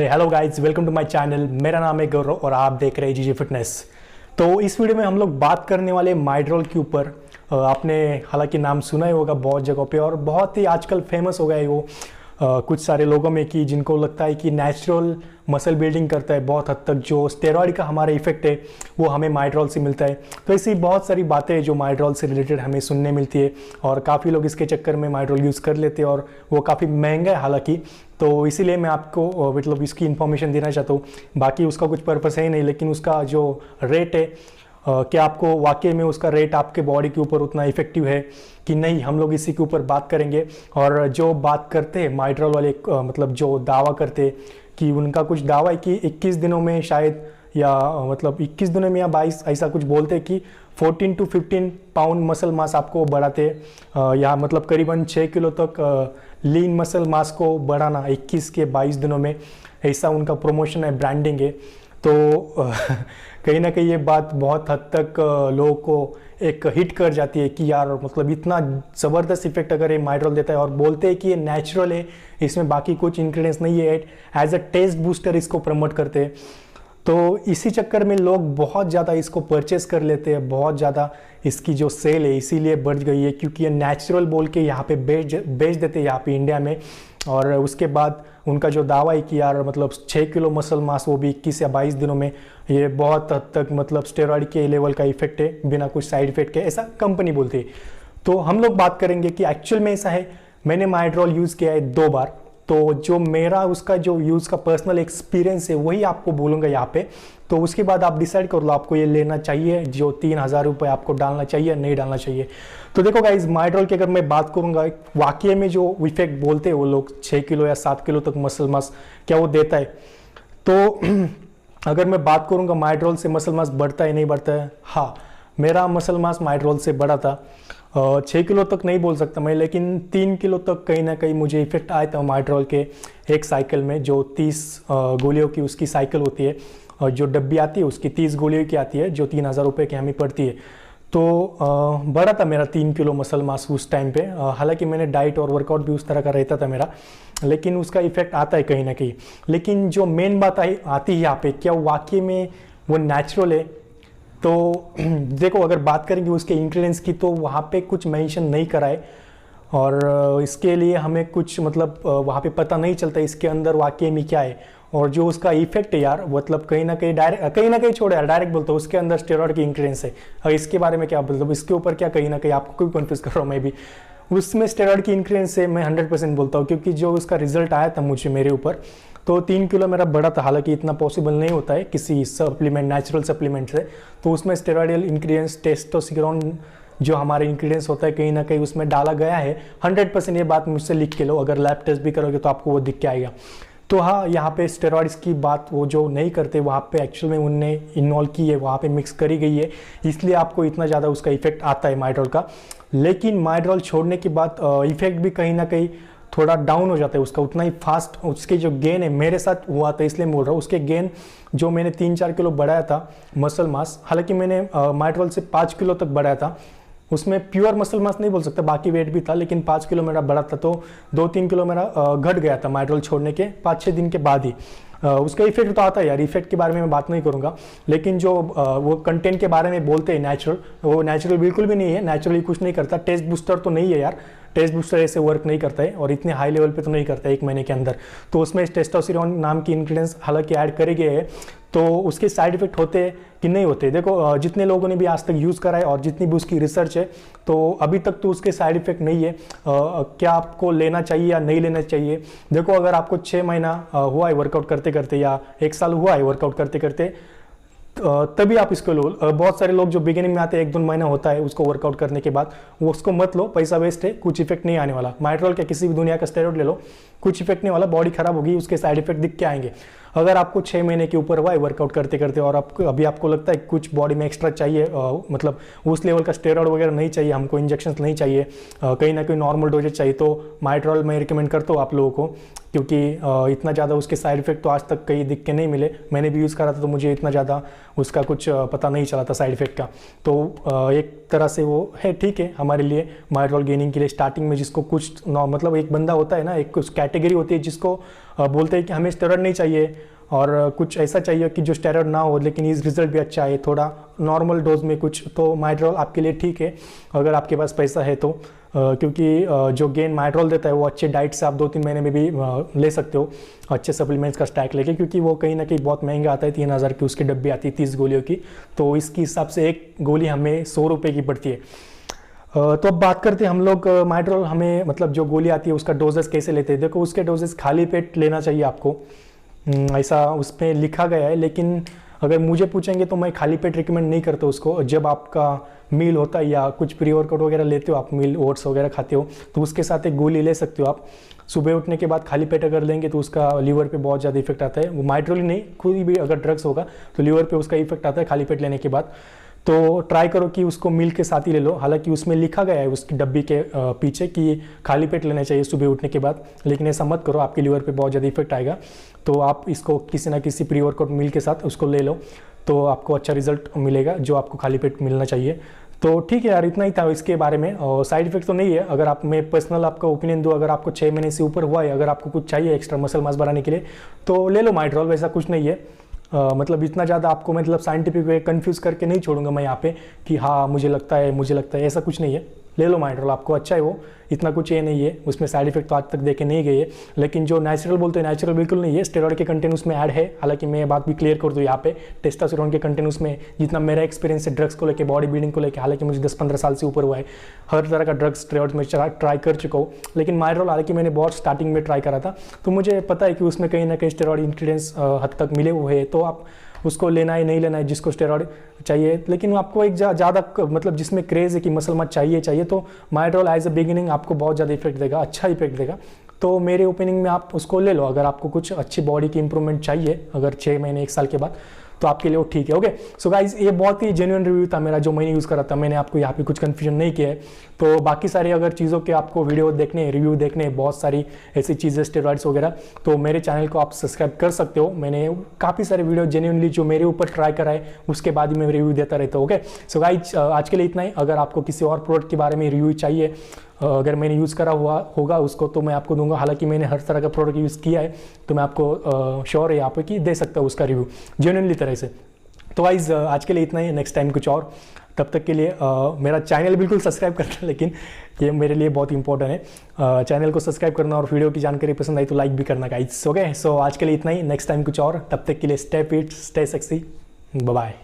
Hello guys, welcome to my channel. मेरा नाम है गौरव और आप देख रहे हैं जीजी फिटनेस। तो इस वीडियो में हम लोग बात करने वाले माइड्रोल के ऊपर। आपने हालांकि नाम सुना ही होगा बहुत जगहों पे और बहुत ही आजकल फेमस हो गया है वो कुछ सारे लोगों में कि जिनको लगता है कि नेचुरल मसल बिल्डिंग करता है बहुत हद तक। जो स्टेरॉइड का हमारा इफेक्ट है वो हमें माइड्रोल से मिलता है। तो ऐसी बहुत सारी बातें हैं जो माइड्रोल से रिलेटेड हमें सुनने मिलती है और काफ़ी लोग इसके चक्कर में माइड्रोल यूज़ कर लेते हैं और वो काफ़ी महंगा है हालांकि। तो इसीलिए मैं आपको मतलब इसकी इन्फॉर्मेशन देना चाहता हूँ। बाकी उसका कुछ पर्पस है ही नहीं, लेकिन उसका जो रेट है क्या आपको वाकई में उसका रेट आपके बॉडी के ऊपर उतना इफेक्टिव है कि नहीं, हम लोग इसी के ऊपर बात करेंगे। और जो बात करते हैं माइड्रोल वाले मतलब जो दावा करते हैं कि उनका कुछ दावा है कि 21 दिनों में शायद या मतलब 21 दिनों में या 22 ऐसा कुछ बोलते हैं कि 14 to 15 पाउंड मसल मास आपको बढ़ाते हैं या मतलब करीबन 6 किलो तक लीन मसल मास को बढ़ाना 21 के 22 दिनों में, ऐसा उनका प्रमोशन है, ब्रांडिंग है। तो कहीं ना कहीं ये बात बहुत हद तक लोगों को एक हिट कर जाती है कि यार मतलब इतना ज़बरदस्त इफेक्ट अगर ये माइड्रोल देता है और बोलते हैं कि ये नेचुरल है, इसमें बाकी कुछ इंग्रेडिएंट्स नहीं है, एज अ टेस्ट बूस्टर इसको प्रमोट करते हैं। तो इसी चक्कर में लोग बहुत ज़्यादा इसको परचेस कर लेते हैं, बहुत ज़्यादा इसकी जो सेल है इसीलिए बढ़ गई है क्योंकि ये नेचुरल बोल के यहाँ पे बेच देते हैं यहाँ पे इंडिया में। और उसके बाद उनका जो दावा है कि यार मतलब 6 किलो मसल मास वो भी 21 या 22 दिनों में, ये बहुत हद तक मतलब स्टेरॉइड के लेवल का इफेक्ट है बिना कुछ साइड इफेक्ट के, ऐसा कंपनी बोलती है। तो हम लोग बात करेंगे कि एक्चुअल में ऐसा है। मैंने माइड्रोल यूज़ किया है 2 बार, तो जो मेरा उसका जो यूज़ का पर्सनल एक्सपीरियंस है वही आपको बोलूँगा यहाँ पे। तो उसके बाद आप डिसाइड कर लो आपको ये लेना चाहिए, जो 3000 रुपये आपको डालना चाहिए नहीं डालना चाहिए। तो देखो गाइज, माइड्रोल की अगर मैं बात करूँगा वाकई में जो इफेक्ट बोलते हैं वो लोग 6 किलो या 7 किलो तक मसल मास क्या वो देता है। तो अगर मैं बात करूँगा माइड्रोल से मसल मास बढ़ता है नहीं बढ़ता है, हाँ मेरा मसल मास माइड्रोल से बढ़ा था। 6 किलो तक नहीं बोल सकता मैं, लेकिन 3 किलो तक कहीं ना कहीं मुझे इफेक्ट आया था माइड्रोल के एक साइकिल में। जो 30 गोलियों की उसकी साइकिल होती है और जो डब्बी आती है उसकी 30 गोलियों की आती है जो 3000 रुपये की हमें पड़ती है। तो बढ़ा था मेरा 3 किलो मसल मास उस टाइम पे। हालांकि मैंने डाइट और वर्कआउट भी उस तरह का रहता था मेरा, लेकिन उसका इफेक्ट आता है कहीं ना कहीं। लेकिन जो मेन बात आती है यहाँ पे, क्या वाकई में वो नेचुरल है? तो देखो, अगर बात करेंगे उसके इंग्रेडिएंट्स की तो वहाँ पे कुछ मेंशन नहीं करा है और इसके लिए हमें कुछ मतलब वहाँ पे पता नहीं चलता इसके अंदर वाकई में क्या है। और जो उसका इफेक्ट है यार मतलब कहीं ना कहीं छोड़े यार, डायरेक्ट बोलता हूँ उसके अंदर स्टेरॉइड के इंग्रेडिएंट्स है। और इसके बारे में क्या मतलब इसके ऊपर क्या कहीं ना कहीं आपको कोई कन्फ्यूज कर रहा हूँ मैं भी, उसमें स्टेरॉइड की इंग्रेडिएंट्स से मैं 100% बोलता हूँ क्योंकि जो उसका रिजल्ट आया था मुझे मेरे ऊपर, तो 3 किलो मेरा बढ़ा था। हालांकि इतना पॉसिबल नहीं होता है किसी सप्लीमेंट, नेचुरल सप्लीमेंट से। तो उसमें स्टेरॉइडल इंग्रेडिएंट्स, टेस्टोस्टेरोन जो हमारे इंग्रेडिएंट्स होता है कहीं ना कहीं उसमें डाला गया है 100%। ये बात मुझसे लिख के लो, अगर लैब टेस्ट भी करोगे तो आपको वो दिख के आएगा। तो हाँ, यहाँ पे स्टेरॉइड्स की बात वो जो नहीं करते वहाँ पे एक्चुअल में उनने इन्वॉल्व की है, वहाँ पे मिक्स करी गई है, इसलिए आपको इतना ज़्यादा उसका इफेक्ट आता है माइड्रोल का। लेकिन माइड्रोल छोड़ने के बाद इफेक्ट भी कहीं ना कहीं थोड़ा डाउन हो जाता है उसका, उतना ही फास्ट उसके जो गेन है मेरे साथ हुआ था इसलिए बोल रहा हूँ। उसके गेन जो मैंने 3-4 किलो बढ़ाया था मसल मास, हालांकि मैंने माइड्रोल से 5 किलो तक बढ़ाया था। उसमें प्योर मसल मास नहीं बोल सकता, बाकी वेट भी था, लेकिन 5 किलो मेरा बढ़ा था। तो 2-3 किलो मेरा घट गया था माइड्रोल छोड़ने के 5-6 दिन के बाद ही। उसका इफेक्ट तो आता है यार, इफेक्ट के बारे में मैं बात नहीं करूँगा, लेकिन जो वो कंटेंट के बारे में बोलते हैं नेचुरल, वो नेचुरल बिल्कुल भी नहीं है, नेचुरली कुछ नहीं करता। टेस्ट बूस्टर तो नहीं है यार, टेस्ट बूस्टर ऐसे वर्क नहीं करता है और इतने हाई लेवल पे तो नहीं करता है 1 महीने के अंदर। तो उसमें टेस्टोस्टेरोन नाम की इंग्रेडिएंट्स हालांकि ऐड करे गए हैं, तो उसके साइड इफेक्ट होते हैं कि नहीं होते। देखो जितने लोगों ने भी आज तक यूज़ करा है और जितनी भी उसकी रिसर्च है, तो अभी तक तो उसके साइड इफेक्ट नहीं है। क्या आपको लेना चाहिए या नहीं लेना चाहिए? देखो, अगर आपको 6 महीना हुआ है वर्कआउट करते करते या 1 साल हुआ है वर्कआउट करते करते, तभी आप इसको लो। बहुत सारे लोग जो बिगिनिंग में आते हैं 1-2 महीना होता है उसको वर्कआउट करने के बाद, वो उसको मत लो, पैसा वेस्ट है, कुछ इफेक्ट नहीं आने वाला। माइड्रोल के किसी भी दुनिया का स्टेरॉइड ले लो, कुछ इफेक्ट नहीं वाला, बॉडी खराब होगी, उसके साइड इफेक्ट दिख के आएंगे। अगर आपको 6 महीने के ऊपर हुआ है वर्कआउट करते करते और अभी आपको लगता है कुछ बॉडी में एक्स्ट्रा चाहिए, मतलब उस लेवल का स्टेरॉइड वगैरह नहीं चाहिए, हमको इंजेक्शन नहीं चाहिए, कहीं ना कहीं नॉर्मल डोजेज चाहिए, तो माइड्रोल मैं रिकमेंड करता हूँ आप लोगों को, क्योंकि इतना ज़्यादा उसके साइड इफेक्ट तो आज तक कहीं दिख के नहीं मिले। मैंने भी यूज़ करा था तो मुझे इतना ज़्यादा उसका कुछ पता नहीं चला था साइड इफेक्ट का। तो एक तरह से वो है, ठीक है हमारे लिए माइड्रोल गेनिंग के लिए। स्टार्टिंग में जिसको कुछ मतलब एक बंदा होता है ना, एक कुछ कैटेगरी होती है जिसको बोलते हैं कि हमें स्टेरॉइड नहीं चाहिए और कुछ ऐसा चाहिए कि जो स्टेरॉइड ना हो लेकिन इस रिजल्ट भी अच्छा है, थोड़ा नॉर्मल डोज में कुछ, तो माइड्रोल आपके लिए ठीक है अगर आपके पास पैसा है तो। क्योंकि जो गेन माइड्रोल देता है वो अच्छे डाइट से आप 2-3 महीने में भी ले सकते हो, अच्छे सप्लीमेंट्स का स्टैक लेके, क्योंकि वो कहीं ना कहीं बहुत महंगा आता है। 3000 की उसकी डब्बी आती है 30 गोलियों की, तो इसके हिसाब से एक गोली हमें 100 रुपये की पड़ती है। तो अब बात करते हैं हम लोग माइड्रोल हमें मतलब जो गोली आती है उसका डोजेस कैसे लेते हैं। देखो उसके डोजेस खाली पेट लेना चाहिए आपको, ऐसा उस पर लिखा गया है, लेकिन अगर मुझे पूछेंगे तो मैं खाली पेट रिकमेंड नहीं करता उसको। जब आपका मील होता है या कुछ प्री वर्कआउट वगैरह लेते हो आप, मील ओट्स वगैरह खाते हो, तो उसके साथ एक गोली ले सकते हो आप। सुबह उठने के बाद खाली पेट अगर लेंगे तो उसका लीवर पे बहुत ज़्यादा इफेक्ट आता है। वो माइड्रोल नहीं, कोई भी अगर ड्रग्स होगा तो लीवर पे उसका इफेक्ट आता है खाली पेट लेने के बाद। तो ट्राई करो कि उसको मील के साथ ही ले लो। हालांकि उसमें लिखा गया है उसकी डब्बी के पीछे कि खाली पेट लेना चाहिए सुबह उठने के बाद, लेकिन ऐसा मत करो, आपके लीवर पे बहुत ज़्यादा इफेक्ट आएगा। तो आप इसको किसी ना किसी प्री वर्कआउट मील के साथ उसको ले लो, तो आपको अच्छा रिजल्ट मिलेगा जो आपको खाली पेट मिलना चाहिए। तो ठीक है यार, इतना ही था इसके बारे में। और साइड इफेक्ट तो नहीं है। अगर आप, मैं पर्सनल आपका ओपिनियन दूँ, अगर आपको 6 महीने से ऊपर हुआ है, अगर आपको कुछ चाहिए एक्स्ट्रा मसल मास बढ़ाने के लिए तो ले लो माइड्रोल, वैसा कुछ नहीं है। मतलब इतना ज़्यादा आपको मतलब साइंटिफिक वे कन्फ्यूज करके नहीं छोड़ूंगा मैं यहाँ पे कि हाँ मुझे लगता है, ऐसा कुछ नहीं है। ले लो माइड्रोल, आपको अच्छा है वो, इतना कुछ ये नहीं है, उसमें साइड इफेक्ट तो आज तक देखे नहीं गए। लेकिन जो नेचुरल बोलते हैं, नेचुरल बिल्कुल नहीं है, स्टेरॉइड के कंटेंट उसमें ऐड है। हालांकि मैं बात भी क्लियर कर दूँ यहाँ पे, टेस्टोस्टेरोन के कंटेंट उसमें, जितना मेरा एक्सपीरियंस है ड्रग्स को लेकर, बॉडी बिल्डिंग को लेकर, हालांकि मुझे 10-15 साल से ऊपर हुआ है, हर तरह का ड्रग्स स्टेरॉइड में ट्राई कर चुका हूँ। लेकिन माइड्रोल हालांकि मैंने बहुत स्टार्टिंग में ट्राई करा था, तो मुझे पता है कि उसमें कहीं ना कहीं स्टेरॉइड इंग्रीडिएंट्स हद तक मिले हुए हैं। तो आप उसको लेना है नहीं लेना है, जिसको स्टेरॉइड चाहिए, लेकिन आपको एक ज़्यादा मतलब जिसमें क्रेज़ है कि मसल मत चाहिए, तो माइड्रोल एज अ बिगिनिंग आपको बहुत ज़्यादा इफेक्ट देगा, अच्छा इफेक्ट देगा। तो मेरे ओपिनियन में आप उसको ले लो अगर आपको कुछ अच्छी बॉडी की इंप्रूवमेंट चाहिए, अगर 6 महीने 1 साल के बाद, तो आपके लिए वो ठीक है। ओके सो गाइज, ये बहुत ही जेन्युइन रिव्यू था मेरा जो मैंने यूज़ करा था। मैंने आपको यहाँ पे कुछ कन्फ्यूजन नहीं किया है। तो बाकी सारी अगर चीज़ों के आपको वीडियो देखने, रिव्यू देखने, बहुत सारी ऐसी चीज़ें स्टेरॉइड्स वगैरह, तो मेरे चैनल को आप सब्सक्राइब कर सकते हो। मैंने काफ़ी सारे वीडियो जेन्युइनली जो मेरे ऊपर ट्राई करा है उसके बाद ही मैं रिव्यू देता रहता हूँ। ओके सो गाइज, आज के लिए इतना ही। अगर आपको किसी और प्रोडक्ट के बारे में रिव्यू चाहिए, अगर मैंने यूज़ करा हुआ होगा उसको, तो मैं आपको दूंगा। हालांकि मैंने हर तरह का प्रोडक्ट यूज़ किया है, तो मैं आपको श्योर है यहाँ पे कि दे सकता हूँ उसका रिव्यू जेन्युइनली तरह से। तो गाइज, आज के लिए इतना ही, नेक्स्ट टाइम कुछ और। तब तक के लिए मेरा चैनल बिल्कुल सब्सक्राइब करना, लेकिन ये मेरे लिए बहुत इंपॉर्टेंट है। चैनल को सब्सक्राइब करना और वीडियो की जानकारी पसंद आई तो लाइक भी करना गाइज। ओके सो आज के लिए इतना ही, नेक्स्ट टाइम कुछ और। तब तक के लिए stay fit, stay sexy, bye bye.